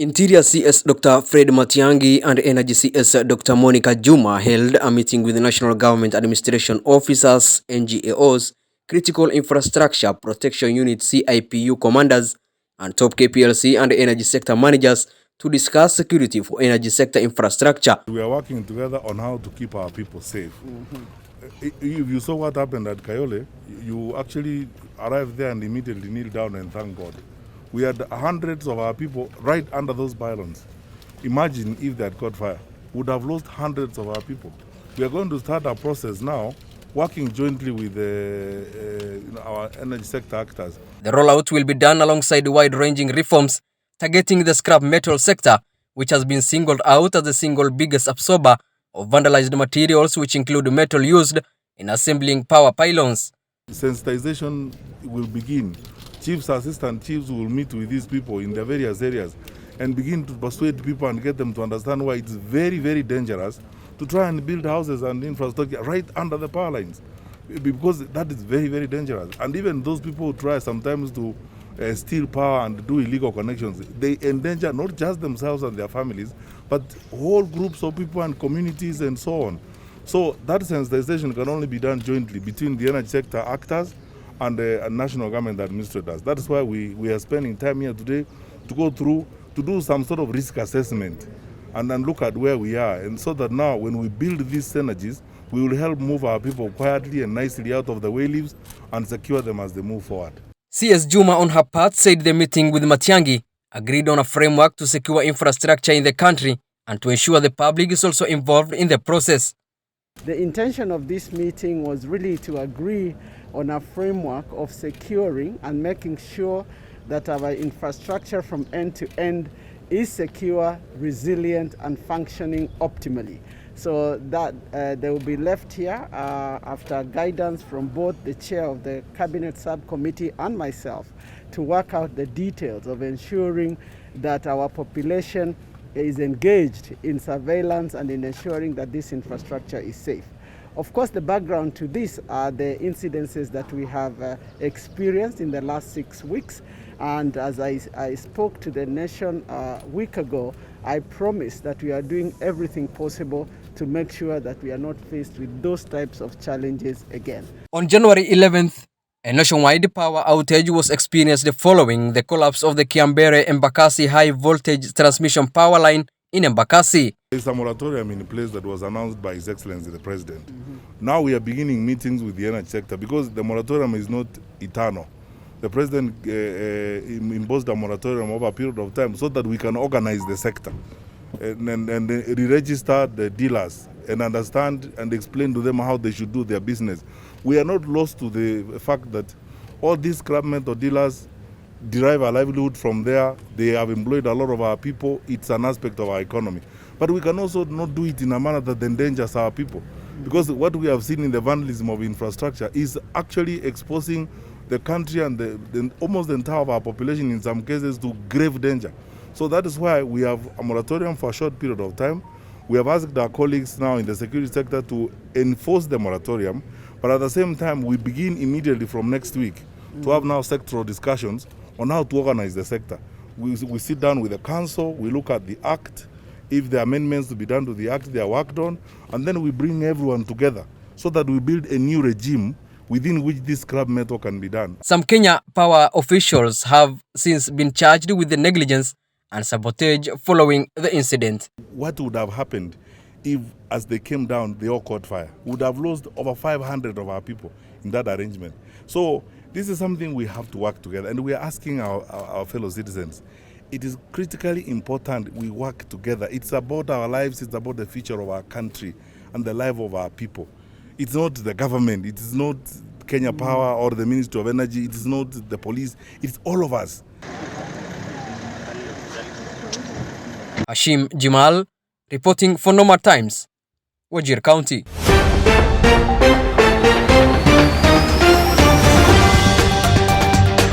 Interior CS Dr. Fred Matiangi and Energy CS Dr. Monica Juma held a meeting with the National Government Administration Officers, NGAOs, Critical Infrastructure Protection Unit CIPU commanders, and top Kplc and energy sector managers to discuss security for energy sector infrastructure. We are working together on how to keep our people safe. If you saw what happened at Kayole, you actually arrived there and immediately kneel down and thank God. We had hundreds of our people right under those pylons. Imagine if they had caught fire. We would have lost hundreds of our people. We are going to start a process now, working jointly with our energy sector actors. The rollout will be done alongside wide-ranging reforms targeting the scrap metal sector, which has been singled out as the single biggest absorber of vandalized materials, which include metal used in assembling power pylons. Sensitization will begin. Chiefs, assistant chiefs will meet with these people in their various areas and begin to persuade people and get them to understand why it's very, very dangerous to try and build houses and infrastructure right under the power lines, because that is very, very dangerous. And even those people who try sometimes to steal power and do illegal connections, they endanger not just themselves and their families, but whole groups of people and communities and so on. So that sensitization can only be done jointly between the energy sector actors and the national government administrators. That is why we are spending time here today to go through, to do some sort of risk assessment and then look at where we are. And so that now when we build these synergies, we will help move our people quietly and nicely out of the wayleaves and secure them as they move forward. CS Juma on her part said the meeting with Matiangi agreed on a framework to secure infrastructure in the country and to ensure the public is also involved in the process. The intention of this meeting was really to agree on a framework of securing and making sure that our infrastructure from end to end is secure, resilient, and functioning optimally. So that they will be left here after guidance from both the chair of the cabinet subcommittee and myself to work out the details of ensuring that our population is engaged in surveillance and in ensuring that this infrastructure is safe. Of course, the background to this are the incidences that we have experienced in the last 6 weeks. And as I spoke to the nation a week ago, I promised that we are doing everything possible to make sure that we are not faced with those types of challenges again. On January 11th, a nationwide power outage was experienced following the collapse of the Kiambere-Embakasi high-voltage transmission power line in Embakasi. There is a moratorium in place that was announced by His Excellency the President. Now we are beginning meetings with the energy sector because the moratorium is not eternal. The President imposed a moratorium over a period of time so that we can organize the sector and re-register the dealers and understand and explain to them how they should do their business. We are not lost to the fact that all these scrap metal dealers derive a livelihood from there. They have employed a lot of our people. It's an aspect of our economy. But we can also not do it in a manner that endangers our people. Because what we have seen in the vandalism of infrastructure is actually exposing the country and almost the entire of our population in some cases to grave danger. So that is why we have a moratorium for a short period of time. We have asked our colleagues now in the security sector to enforce the moratorium, but at the same time we begin immediately from next week to have now sectoral discussions on how to organize the sector. We sit down with the council, we look at the act, if there are amendments to be done to the act, they are worked on, and then we bring everyone together so that we build a new regime within which this scrap metal can be done. Some Kenya power officials have since been charged with the negligence and sabotage following the incident. What would have happened if, as they came down, they all caught fire? We would have lost over 500 of our people in that arrangement. So this is something we have to work together, and we are asking our fellow citizens. It is critically important we work together. It's about our lives, it's about the future of our country and the life of our people. It's not the government, it is not Kenya Power or the Ministry of Energy, it is not the police, it's all of us. Hashim Jimal, reporting for Norma Times, Wajir County.